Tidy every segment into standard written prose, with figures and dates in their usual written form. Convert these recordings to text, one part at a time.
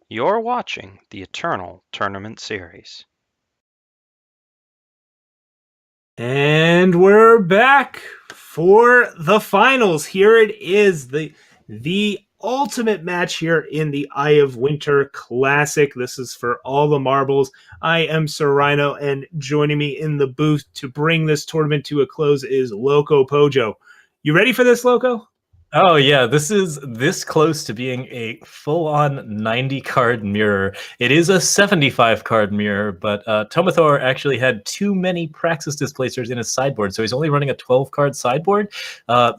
You're watching the Eternal Tournament Series. And we're back for the finals. Here it is, the ultimate match here in the Eye of Winter Classic. This is for all the marbles. I am SirRhino, and joining me in the booth to bring this tournament to a close is LocoPojo. You ready for this, Loco? Oh yeah, this is this close to being a full-on 90 card mirror. It is a 75 card mirror, but Tomathor actually had too many Praxis Displacers in his sideboard, so he's only running a 12 card sideboard.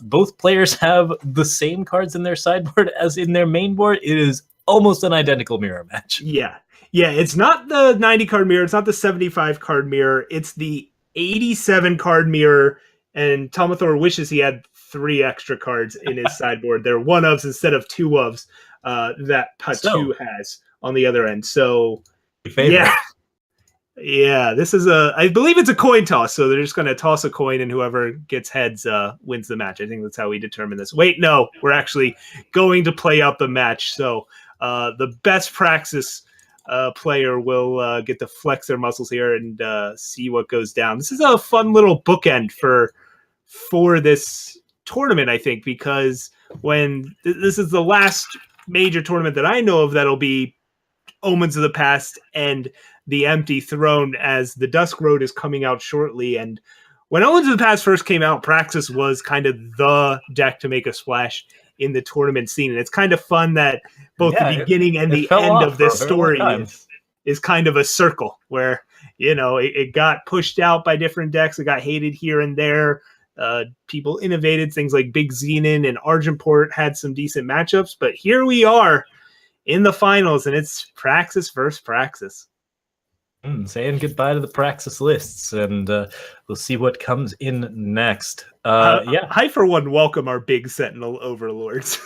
Both players have the same cards in their sideboard as in their main board. It is almost an identical mirror match. Yeah. It's not the 90 card mirror, it's not the 75 card mirror, it's the 87 card mirror, and Tomathor wishes he had 3 extra cards in his sideboard. They're one ofs instead of 2 ofs that Patu has on the other end. So, yeah, this is I believe it's a coin toss. So they're just going to toss a coin, and whoever gets heads wins the match. I think that's how we determine this. Wait, no, we're actually going to play out the match. So the best Praxis player will get to flex their muscles here and see what goes down. This is a fun little bookend for this tournament, I think, because when this is the last major tournament that I know of that'll be Omens of the Past and the Empty Throne, as the Dusk Road is coming out shortly. And when Omens of the Past first came out, Praxis was kind of the deck to make a splash in the tournament scene. And it's kind of fun that both the beginning and the end of this story is kind of a circle where, you know, it got pushed out by different decks. It got hated here and there. People innovated things like Big Xenon and Argentport had some decent matchups, but here we are in the finals, and it's Praxis versus Praxis. Saying goodbye to the Praxis lists, and we'll see what comes in next. I, for one, welcome our big Sentinel overlords.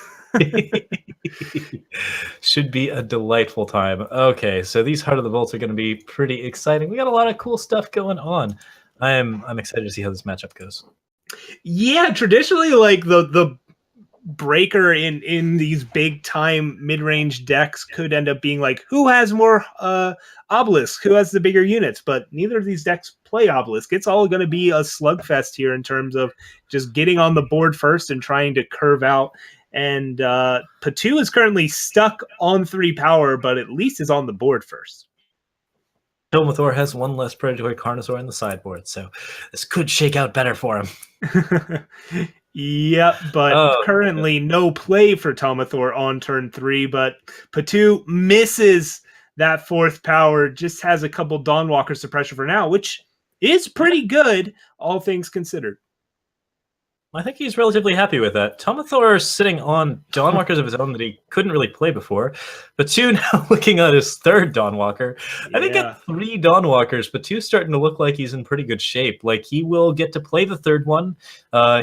Should be a delightful time. Okay, so these Heart of the Bolts are going to be pretty exciting. We got a lot of cool stuff going on. I'm excited to see how this matchup goes. Yeah, traditionally, like the breaker in these big time mid-range decks could end up being like, who has more obelisk, who has the bigger units, but neither of these decks play obelisk. It's all going to be a slugfest here in terms of just getting on the board first and trying to curve out. And Patu is currently stuck on 3 power, but at least is on the board first. Tomathor has 1 less Predatory Carnosaur in the sideboard, so this could shake out better for him. Yep, but currently no play for Tomathor on turn 3, but Patu misses that 4th power, just has a couple Dawnwalkers to pressure for now, which is pretty good, all things considered. I think he's relatively happy with that. Tomathor is sitting on Dawnwalkers of his own that he couldn't really play before. Patu now looking at his 3rd Dawnwalker. I think at 3 Dawnwalkers, Patu's starting to look like he's in pretty good shape. Like, he will get to play the 3rd one.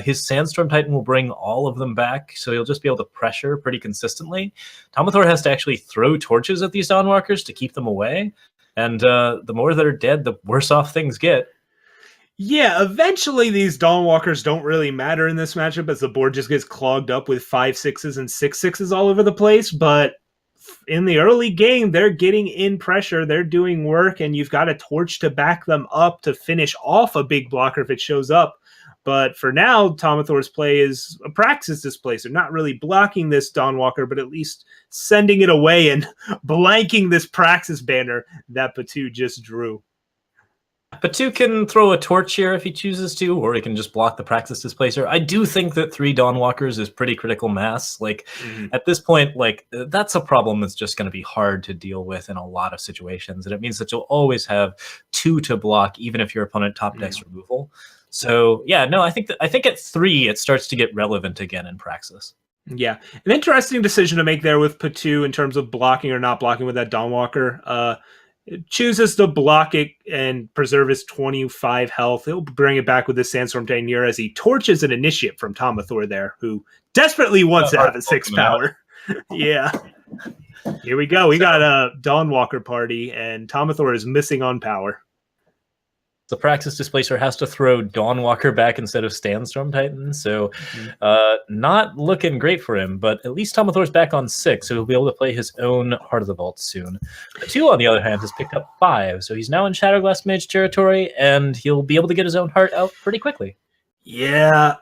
His Sandstorm Titan will bring all of them back, so he'll just be able to pressure pretty consistently. Tomathor has to actually throw torches at these Dawnwalkers to keep them away. And the more that are dead, the worse off things get. Yeah, eventually these Dawnwalkers don't really matter in this matchup as the board just gets clogged up with 5/6s and 6/6s all over the place. But in the early game, they're getting in pressure, they're doing work, and you've got a torch to back them up to finish off a big blocker if it shows up. But for now, Tomathor's play is a Praxis Displacer, not really blocking this Dawnwalker, but at least sending it away and blanking this Praxis banner that Patu just drew. Patu can throw a torch here if he chooses to, or he can just block the Praxis Displacer. I do think that 3 Dawnwalkers is pretty critical mass. Like, at this point, like, that's a problem that's just going to be hard to deal with in a lot of situations, and it means that you'll always have 2 to block, even if your opponent top decks removal. So, yeah, no, I think at 3 it starts to get relevant again in Praxis. Yeah, an interesting decision to make there with Patu in terms of blocking or not blocking with that Dawnwalker. Chooses to block it and preserve his 25 health. He'll bring it back with this Sandstorm Titan as he torches an Initiate from Tomathor there, who desperately wants to have a 6 power. Yeah. Here we go. We got a Dawnwalker party, and Tomathor is missing on power. The Praxis Displacer has to throw Dawnwalker back instead of Sandstorm Titan, so not looking great for him, but at least Tomathor's back on 6, so he'll be able to play his own Heart of the Vault soon. The 2, on the other hand, has picked up 5, so he's now in Shadowglass Mage territory, and he'll be able to get his own heart out pretty quickly. Yeah,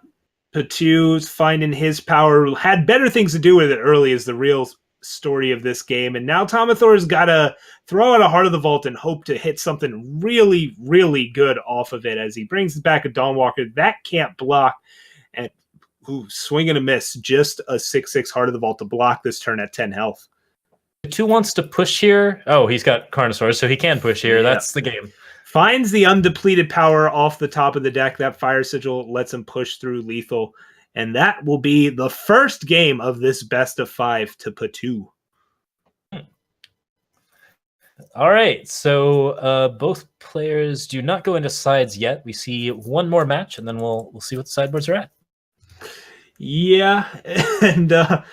Patu's finding his power, had better things to do with it early is the real story of this game, and now Tomathor's got to throw out a Heart of the Vault and hope to hit something really, really good off of it as he brings back a Dawnwalker. That can't block, and swing and a miss. Just a 6/6 Heart of the Vault to block this turn at 10 health. Patu wants to push here. Oh, he's got Carnosaurs, so he can push here. Yeah. That's the game. Finds the undepleted power off the top of the deck. That Fire Sigil lets him push through lethal. And that will be the first game of this best of 5 to Patu. All right, so both players do not go into sides yet. We see one more match, and then we'll see what the sideboards are at. Yeah, and the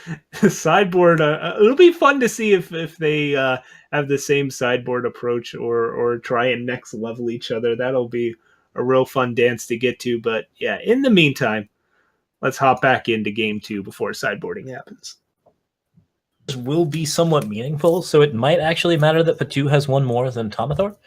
sideboard, it'll be fun to see if they have the same sideboard approach or try and next level each other. That'll be a real fun dance to get to. But yeah, in the meantime, let's hop back into game 2 before sideboarding happens. This will be somewhat meaningful, so it might actually matter that Patu has one more than Tomathor.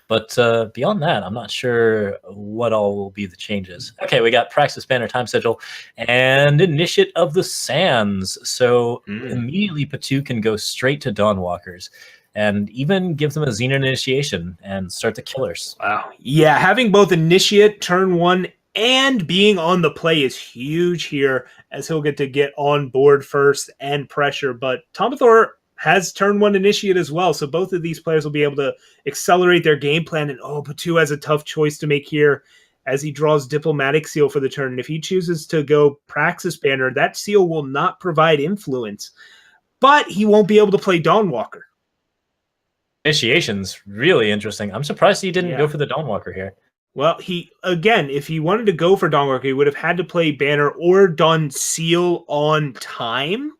But beyond that, I'm not sure what all will be the changes. Okay, we got Praxis Banner, Time Sigil, and Initiate of the Sands. So immediately Patu can go straight to Dawnwalkers and even give them a Xenon Initiation and start the killers. Wow. Yeah, having both Initiate, turn 1, and being on the play is huge here, as he'll get on board first and pressure. But Tomathor has turn 1 Initiate as well, so both of these players will be able to accelerate their game plan. And Patu has a tough choice to make here as he draws Diplomatic Seal for the turn. And if he chooses to go Praxis Banner, that seal will not provide influence, but he won't be able to play Dawnwalker. Initiation's really interesting. I'm surprised he didn't go for the Dawnwalker here. Well, if he wanted to go for Dawnwalker, he would have had to play Banner or done Seal on time,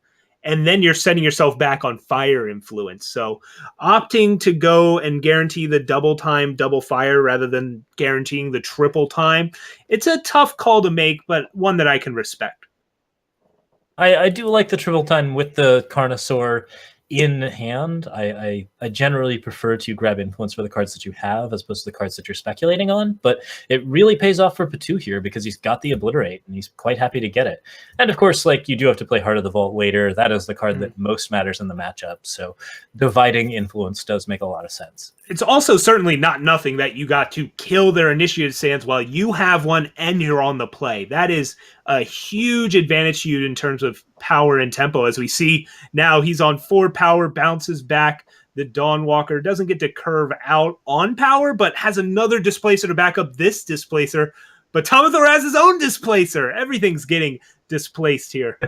and then you're setting yourself back on fire influence. So opting to go and guarantee the double time, double fire, rather than guaranteeing the triple time, it's a tough call to make, but one that I can respect. I do like the triple time with the Carnosaur in hand. I generally prefer to grab influence for the cards that you have as opposed to the cards that you're speculating on, but it really pays off for Patu here because he's got the Obliterate and he's quite happy to get it. And of course, like, you do have to play Heart of the Vault later. That is the card that most matters in the matchup, so dividing influence does make a lot of sense. It's also certainly not nothing that you got to kill their Initiated Sands while you have one and you're on the play. That is a huge advantage to you in terms of power and tempo. As we see now, he's on 4 power, bounces back. The Dawnwalker doesn't get to curve out on power, but has another displacer to back up this displacer. But Tomathor has his own displacer. Everything's getting displaced here.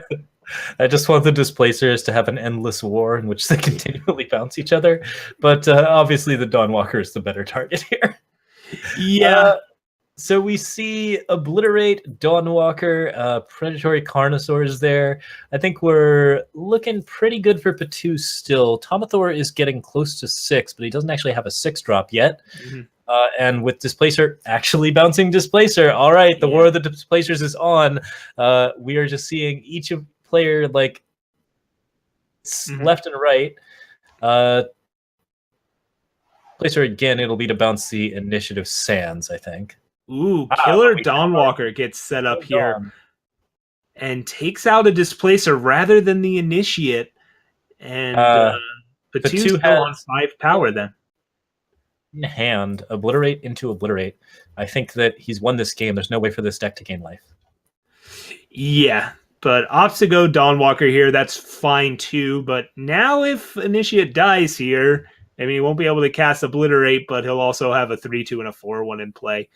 I just want the displacers to have an endless war in which they continually bounce each other. But obviously the Dawnwalker is the better target here. Yeah. So we see Obliterate, Dawnwalker, Predatory Carnosaurs there. I think we're looking pretty good for Patu still. Tomathor is getting close to 6, but he doesn't actually have a 6-drop yet. And with Displacer actually bouncing Displacer, all right, the War of the Displacers is on. We are just seeing each of player like left and right. Placer again, it'll be to bounce the Initiative Sands, I think. Ooh, Killer Dawnwalker gets set up here and takes out a Displacer rather than the Initiate. And Patu's still on 5 power then. In hand, Obliterate into Obliterate. I think that he's won this game. There's no way for this deck to gain life. Yeah, but opts to go Dawnwalker here. That's fine too. But now if Initiate dies here, I mean, he won't be able to cast Obliterate, but he'll also have a 3/2 and a 4/1 in play.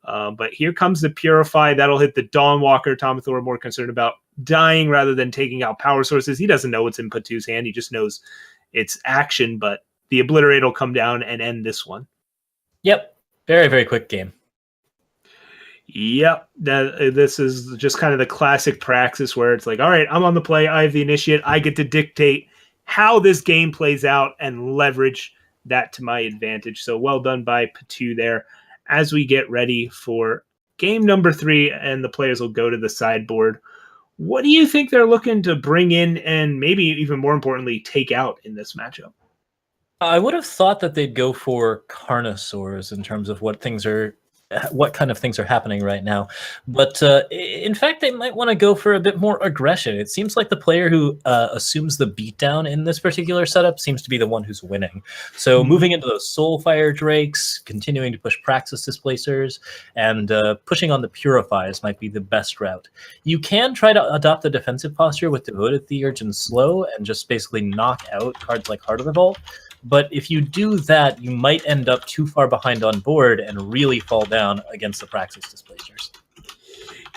But here comes the Purify. That'll hit the Dawnwalker. Tomathor more concerned about dying rather than taking out power sources. He doesn't know what's in Patu's hand. He just knows it's action, but the Obliterate will come down and end this one. Yep. Very, very quick game. Yep. This is just kind of the classic Praxis where it's like, all right, I'm on the play. I have the Initiate. I get to dictate how this game plays out and leverage that to my advantage. So well done by Patu there. as we get ready for game number 3, and the players will go to the sideboard. What do you think they're looking to bring in and maybe even more importantly, take out in this matchup? I would have thought that they'd go for Carnosaurs in terms of what kind of things are happening right now. But in fact, they might want to go for a bit more aggression. It seems like the player who assumes the beatdown in this particular setup seems to be the one who's winning. So moving into those Soulfire Drakes, continuing to push Praxis Displacers, and pushing on the Purifies might be the best route. You can try to adopt the defensive posture with Devoted Theurge Slow and just basically knock out cards like Heart of the Vault. But if you do that, you might end up too far behind on board and really fall down against the Praxis Displacers.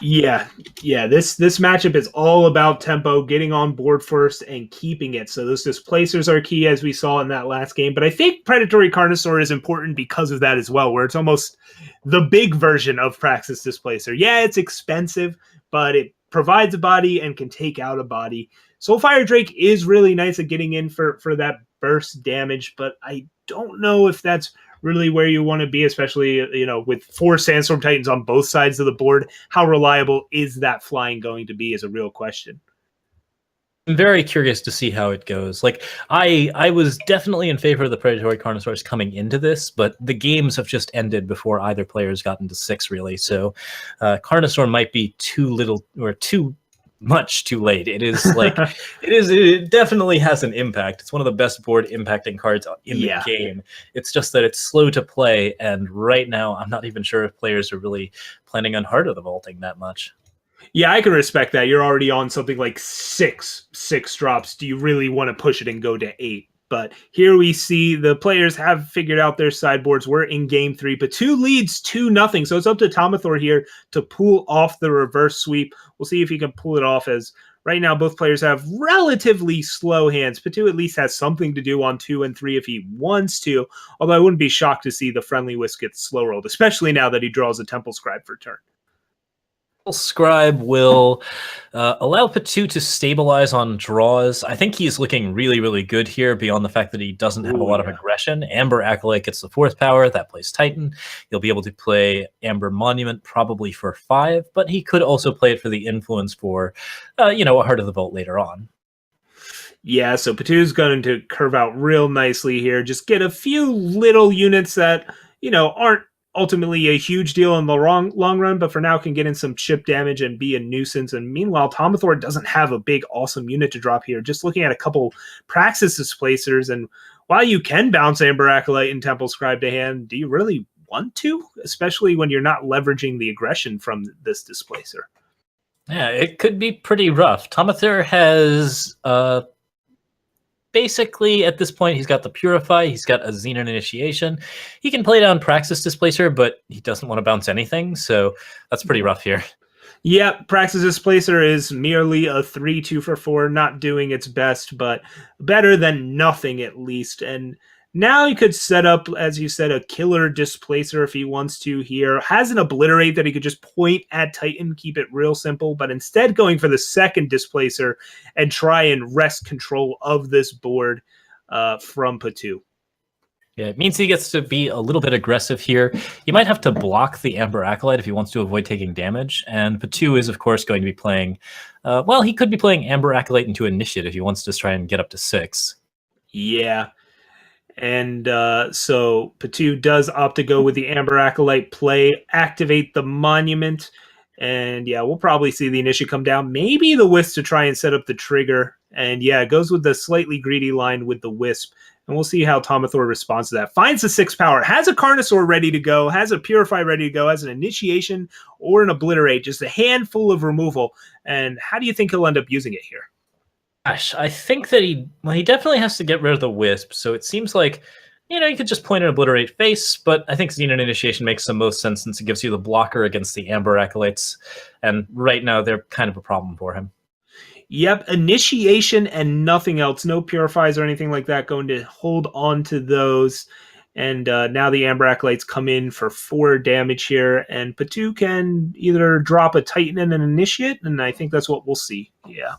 Yeah. This matchup is all about tempo, getting on board first and keeping it. So those Displacers are key, as we saw in that last game. But I think Predatory Carnosaur is important because of that as well, where it's almost the big version of Praxis Displacer. Yeah, it's expensive, but it provides a body and can take out a body. Soulfire Drake is really nice at getting in for that burst damage, but I don't know if that's really where you want to be, especially, with 4 Sandstorm Titans on both sides of the board. How reliable is that flying going to be is a real question. I'm very curious to see how it goes. Like, I was definitely in favor of the Predatory Carnosaurs coming into this, but the games have just ended before either player's gotten to 6, really. So Carnosaur might be too little or too much too late. It is like it definitely has an impact. It's one of the best board impacting cards in the game. It's just that it's slow to play, and right now I'm not even sure if players are really planning on Heart of the Vaulting that much. Yeah, I can respect that. You're already on something like 6 drops. Do you really want to push it and go to 8? But here we see the players have figured out their sideboards. We're in game 3, but 2 leads 2-0. So it's up to Tomathor here to pull off the reverse sweep. We'll see if he can pull it off, as right now both players have relatively slow hands. Patu at least has something to do on 2 and 3 if he wants to, although I wouldn't be shocked to see the Friendly Whisk get slow rolled, especially now that he draws a Temple Scribe for turn. Scribe will allow Patu to stabilize on draws. I think he's looking really, really good here, beyond the fact that he doesn't have a lot of aggression. Amber Acolyte gets the 4th power. That plays Titan. He'll be able to play Amber Monument probably for 5, but he could also play it for the influence for, a Heart of the Vault later on. Yeah, so Patu's going to curve out real nicely here. Just get a few little units that, aren't ultimately a huge deal in the long run, but for now can get in some chip damage and be a nuisance. And meanwhile, Tomathor doesn't have a big, awesome unit to drop here. Just looking at a couple Praxis Displacers, and while you can bounce Amber Acolyte and Temple Scribe to hand, do you really want to? Especially when you're not leveraging the aggression from this Displacer. Yeah, it could be pretty rough. Tomathor has basically, at this point, he's got the Purify, he's got a Xenon Initiation. He can play down Praxis Displacer, but he doesn't want to bounce anything, so that's pretty rough here. Yeah, Praxis Displacer is merely a 3/2 for 4, not doing its best, but better than nothing at least. And now he could set up, as you said, a killer Displacer if he wants to here. Has an Obliterate that he could just point at Titan, keep it real simple, but instead going for the second Displacer and try and wrest control of this board from Patu. Yeah, it means he gets to be a little bit aggressive here. He might have to block the Amber Acolyte if he wants to avoid taking damage. And Patu is, of course, going to be playing... he could be playing Amber Acolyte into Initiate if he wants to try and get up to 6. Yeah. And so Patu does opt to go with the Amber Acolyte play, activate the Monument, and yeah, we'll probably see the Initiate come down. Maybe the Wisp to try and set up the trigger. And yeah, it goes with the slightly greedy line with the Wisp. And we'll see how Tomathor responds to that. Finds the 6 power, has a Carnosaur ready to go, has a Purify ready to go, has an Initiation or an Obliterate, just a handful of removal. And how do you think he'll end up using it here? Gosh, I think that he definitely has to get rid of the Wisp, so it seems like, you could just point an Obliterate face, but I think Xenon Initiation makes the most sense since it gives you the blocker against the Amber Acolytes, and right now they're kind of a problem for him. Yep, Initiation and nothing else. No Purifies or anything like that going to hold on to those. And now the Amber Acolytes come in for 4 damage here, and Patu can either drop a Titan and an Initiate, and I think that's what we'll see. Yeah.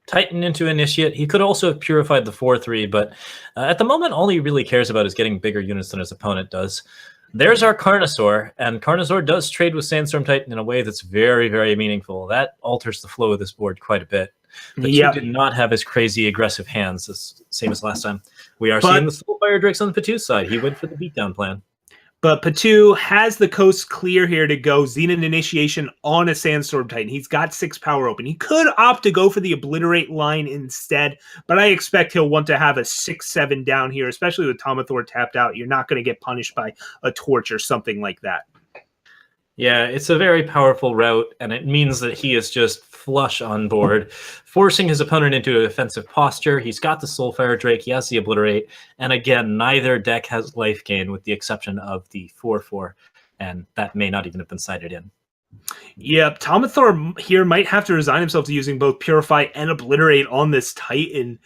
Titan into Initiate. He could also have purified the 4/3, but at the moment, all he really cares about is getting bigger units than his opponent does. There's our Carnosaur, and Carnosaur does trade with Sandstorm Titan in a way that's very, very meaningful. That alters the flow of this board quite a bit. But Yep. Patu did not have his crazy aggressive hands, the same as last time. We are seeing the Soulfire Drakes on the Patu side. He went for the beatdown plan. But Patu has the coast clear here to go Xenon Initiation on a Sandstorm Titan. He's got 6 power open. He could opt to go for the Obliterate line instead, but I expect he'll want to have a 6-7 down here, especially with Tomathor tapped out. You're not going to get punished by a Torch or something like that. Yeah, it's a very powerful route, and it means that he is just flush on board, forcing his opponent into a defensive posture. He's got the Soulfire Drake, he has the Obliterate, and again, neither deck has life gain with the exception of the 4/4, and that may not even have been sided in. Yep, Tomathor here might have to resign himself to using both Purify and Obliterate on this Titan.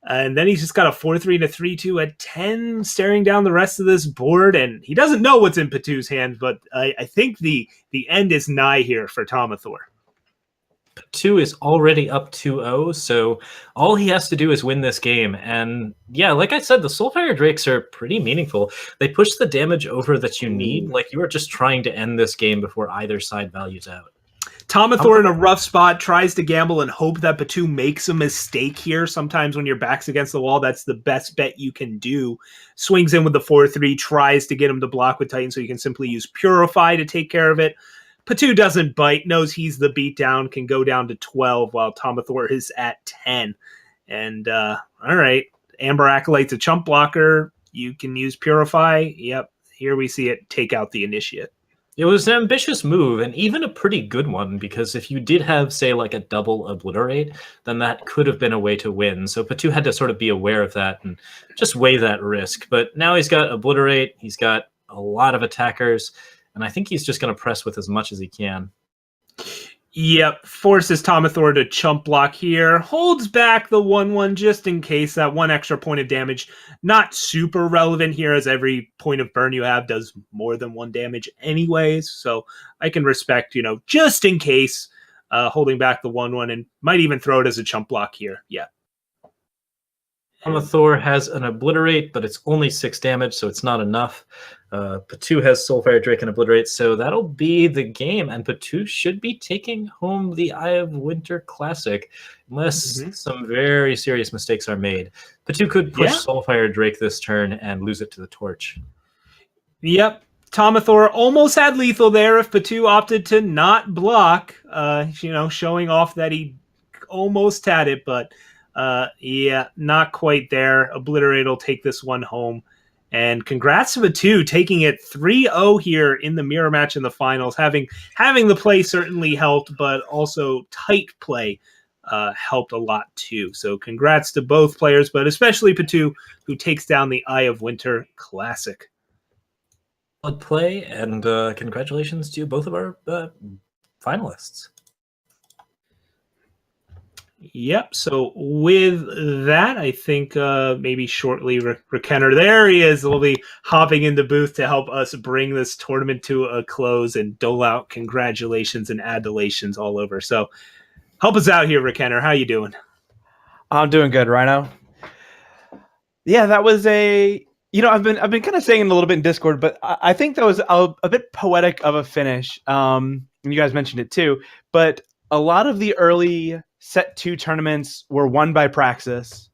And then he's just got a 4-3 and a 3-2 at 10 staring down the rest of this board. And he doesn't know what's in Patu's hand, but I think the end is nigh here for Tomathor. Patu is already up 2-0, so all he has to do is win this game. And yeah, like I said, the Soulfire Drakes are pretty meaningful. They push the damage over that you need. Like, you are just trying to end this game before either side values out. Tomathor in a rough spot tries to gamble and hope that Patu makes a mistake here. Sometimes when your back's against the wall, that's the best bet you can do. Swings in with the 4-3, tries to get him to block with Titan so you can simply use Purify to take care of it. Patu doesn't bite, knows he's the beatdown, can go down to 12 while Tomathor is at 10. And all right, Amber Acolyte's a chump blocker. You can use Purify. Yep, here we see it take out the Initiate. It was an ambitious move, and even a pretty good one, because if you did have, say, like a double Obliterate, then that could have been a way to win. So Patu had to sort of be aware of that and just weigh that risk. But now he's got Obliterate, he's got a lot of attackers, and I think he's just going to press with as much as he can. Yep, forces Tomathor to chump block here. Holds back the 1-1 just in case. That 1 extra point of damage. Not super relevant here, as every point of burn you have does more than 1 damage anyways. So I can respect, just in case, holding back the 1-1, and might even throw it as a chump block here. Yeah. Tomathor has an Obliterate, but it's only 6 damage, so it's not enough. Patu has Soulfire Drake and Obliterate, so that'll be the game, and Patu should be taking home the Eye of Winter Classic, unless some very serious mistakes are made. Patu could push Soulfire Drake this turn and lose it to the Torch. Yep. Tomathor almost had lethal there if Patu opted to not block, showing off that he almost had it, but yeah, not quite there. Obliterate will take this one home. And congrats to Patu taking it 3-0 here in the mirror match in the finals. Having the play certainly helped, but also tight play helped a lot too. So congrats to both players, but especially Patu, who takes down the Eye of Winter Classic. Good play, and congratulations to both of our finalists. Yep, so with that, I think maybe shortly, Rekenner, there he is, will be hopping in the booth to help us bring this tournament to a close and dole out congratulations and adulations all over. So help us out here, Rekenner. How you doing? I'm doing good, Rhino. Yeah, that was I've been kind of saying it a little bit in Discord, but I think that was a bit poetic of a finish. And you guys mentioned it too, but a lot of the early Set 2 tournaments were won by Praxis.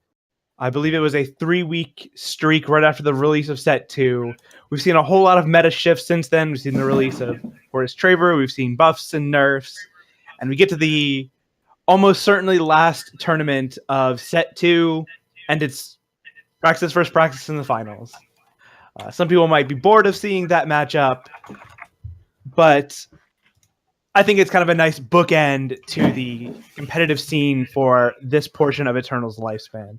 I believe it was a 3-week streak right after the release of Set 2. We've seen a whole lot of meta shifts since then. We've seen the release of Horus Traver. We've seen buffs and nerfs. And we get to the almost certainly last tournament of Set 2, and it's Praxis versus Praxis in the finals. Some people might be bored of seeing that matchup, but I think it's kind of a nice bookend to the competitive scene for this portion of Eternal's lifespan.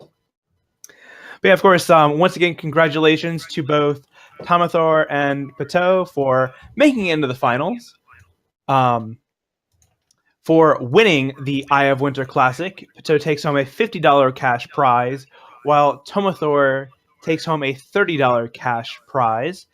But yeah, of course, once again, congratulations to both Tomathor and Patu for making it into the finals. For winning the Eye of Winter Classic, Patu takes home a $50 cash prize, while Tomathor takes home a $30 cash prize.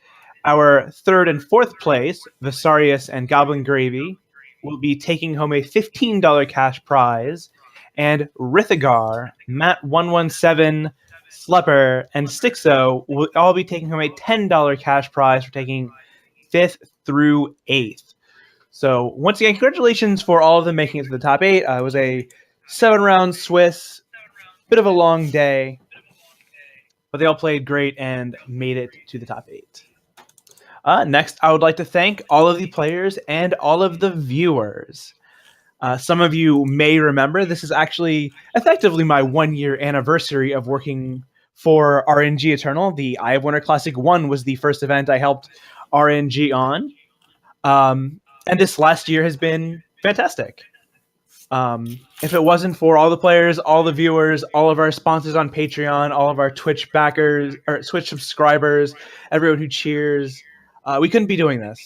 Our third and fourth place, Visarius and Goblin Gravy, will be taking home a $15 cash prize, and Rithagar, Matt117, Slepper, and Stixo will all be taking home a $10 cash prize for taking 5th through 8th. So once again, congratulations for all of them making it to the top 8. It was a 7-round Swiss, bit of a long day, but they all played great and made it to the top 8. Next, I would like to thank all of the players and all of the viewers. Some of you may remember this is actually effectively my 1-year anniversary of working for aReNGee Eternal. The Eye of Winter Classic 1 was the first event I helped aReNGee on. And this last year has been fantastic. If it wasn't for all the players, all the viewers, all of our sponsors on Patreon, all of our Twitch backers, or Twitch subscribers, everyone who cheers, we couldn't be doing this.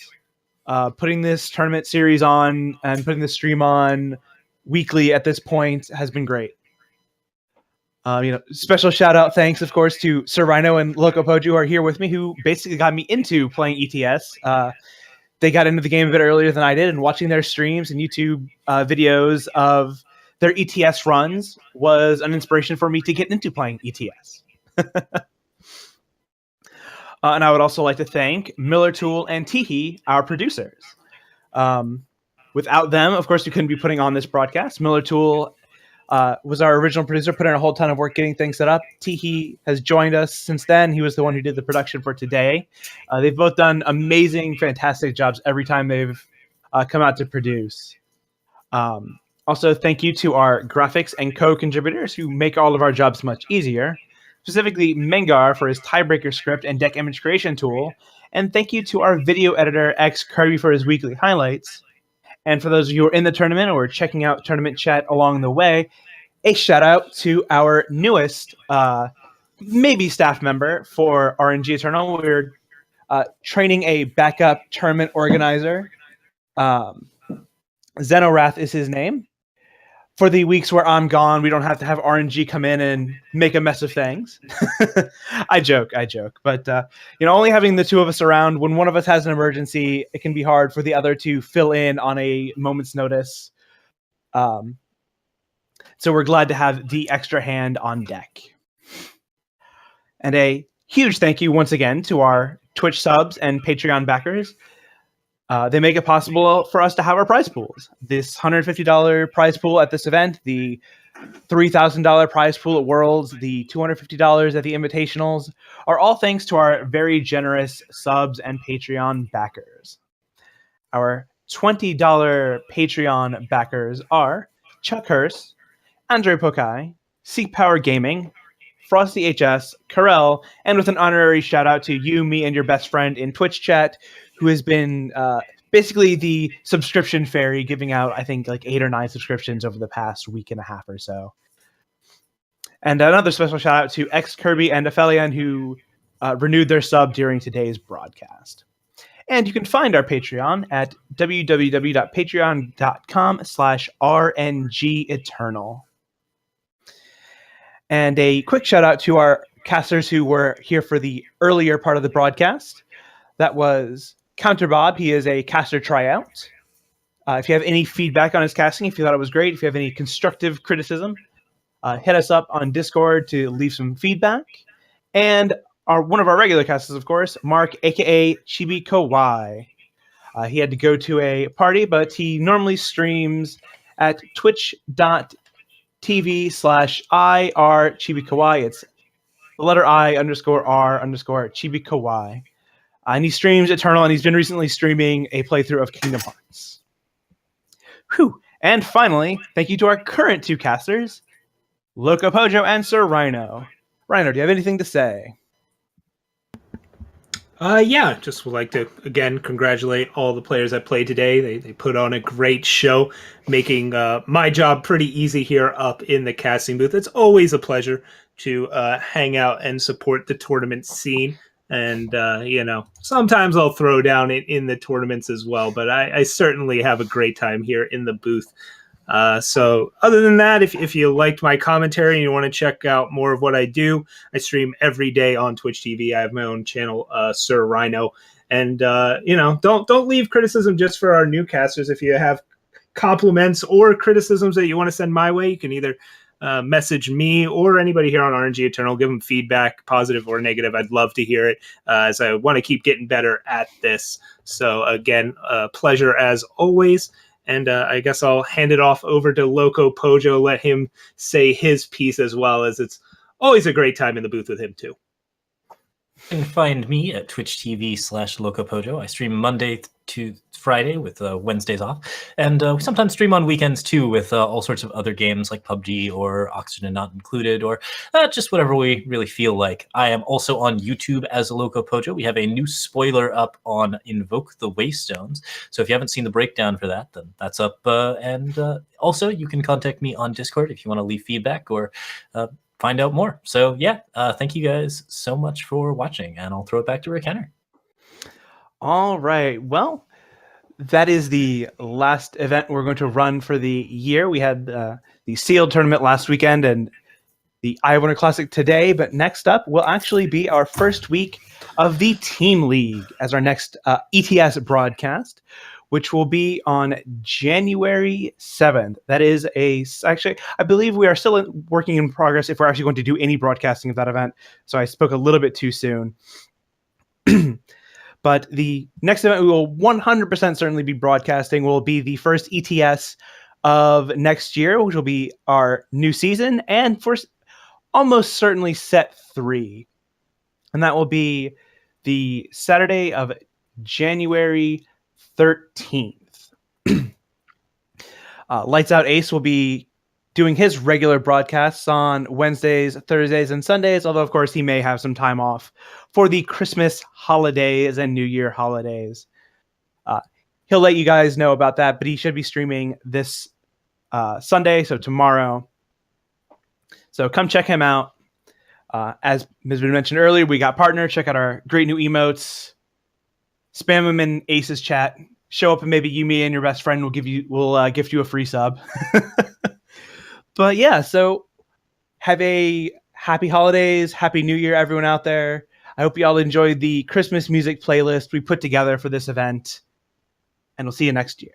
Putting this tournament series on and putting the stream on weekly at this point has been great. Special shout out, thanks, of course, to SirRhino and LocoPojo, who are here with me, who basically got me into playing ETS. They got into the game a bit earlier than I did, and watching their streams and YouTube videos of their ETS runs was an inspiration for me to get into playing ETS. And I would also like to thank Miller Tool and Teehee, our producers. Without them, of course, we couldn't be putting on this broadcast. Miller Tool was our original producer, put in a whole ton of work getting things set up. Teehee has joined us since then. He was the one who did the production for today. They've both done amazing, fantastic jobs every time they've come out to produce. Also, thank you to our graphics and co-contributors who make all of our jobs much easier. Specifically, Mengar for his tiebreaker script and deck image creation tool. And thank you to our video editor, Kirby, for his weekly highlights. And for those of you who are in the tournament or checking out tournament chat along the way, a shout out to our newest, maybe staff member for aReNGee Eternal. We're training a backup tournament organizer. Zenorath is his name. For the weeks where I'm gone, we don't have to have aReNGee come in and make a mess of things. I joke. But, only having the two of us around, when one of us has an emergency, it can be hard for the other to fill in on a moment's notice. So we're glad to have the extra hand on deck. And a huge thank you once again to our Twitch subs and Patreon backers. They make it possible for us to have our prize pools. This $150 prize pool at this event, the $3,000 prize pool at Worlds, the $250 at the Invitationals, are all thanks to our very generous subs and Patreon backers. Our $20 Patreon backers are Chuck Hurst, Andre Pokai, Seek Power Gaming, Frosty HS, Carell, and with an honorary shout out to you, me, and your best friend in Twitch chat, who has been basically the subscription fairy, giving out, I think, like 8 or 9 subscriptions over the past week and a half or so. And another special shout out to Kirby and Aphelion, who renewed their sub during today's broadcast. And you can find our Patreon at www.patreon.com/RNG Eternal. And a quick shout out to our casters who were here for the earlier part of the broadcast. That was Counter Bob. He is a caster tryout. If you have any feedback on his casting, if you thought it was great, if you have any constructive criticism, hit us up on Discord to leave some feedback. And one of our regular casters, of course, Mark, aka Chibi Kawaii. He had to go to a party, but he normally streams at twitch.tv/IR-Chibi-Kawaii. It's the letter I_R_Chibi-Kawaii. And he streams Eternal, and he's been recently streaming a playthrough of Kingdom Hearts. Whew. And finally, thank you to our current 2 casters, LocoPojo and SirRhino. Rhino, do you have anything to say? Yeah, just would like to, again, congratulate all the players that played today. They put on a great show, making my job pretty easy here up in the casting booth. It's always a pleasure to hang out and support the tournament scene. And, sometimes I'll throw down in the tournaments as well. But I certainly have a great time here in the booth. So other than that, if you liked my commentary and you want to check out more of what I do, I stream every day on Twitch TV. I have my own channel, SirRhino. And, don't leave criticism just for our new casters. If you have compliments or criticisms that you want to send my way, you can either message me or anybody here on RNG Eternal. Give them feedback, positive or negative. I'd love to hear it, as I want to keep getting better at this. So again, pleasure as always. And I guess I'll hand it off over to LocoPojo, let him say his piece as well, as it's always a great time in the booth with him too. You can find me at Twitch TV/LocoPojo. I stream Monday to Friday with Wednesdays off. And we sometimes stream on weekends too with all sorts of other games like PUBG or Oxygen Not Included, or just whatever we really feel like. I am also on YouTube as LocoPojo. We have a new spoiler up on Invoke the Waystones. So if you haven't seen the breakdown for that, then that's up. And also, you can contact me on Discord if you want to leave feedback or find out more. So yeah, thank you guys so much for watching, and I'll throw it back to Rick Henner. All right. Well, that is the last event we're going to run for the year. We had the sealed tournament last weekend and the iWinner Classic today, but next up will actually be our first week of the Team League as our next ETS broadcast, which will be on January 7th. That is actually, I believe we are still working in progress if we're actually going to do any broadcasting of that event. So I spoke a little bit too soon. But the next event we will 100% certainly be broadcasting will be the first ETS of next year, which will be our new season, and for almost certainly set 3. And that will be the Saturday of January 13th. Lights Out Ace will be doing his regular broadcasts on Wednesdays, Thursdays, and Sundays, although, of course, he may have some time off for the Christmas holidays and New Year holidays. He'll let you guys know about that, but he should be streaming this Sunday, so tomorrow. So come check him out. As has been mentioned earlier, we got partner. Check out our great new emotes. Spam him in Ace's chat. Show up and maybe you, me, and your best friend will gift you a free sub. But yeah, so have a happy holidays, happy New Year, everyone out there. I hope you all enjoyed the Christmas music playlist we put together for this event, and we'll see you next year.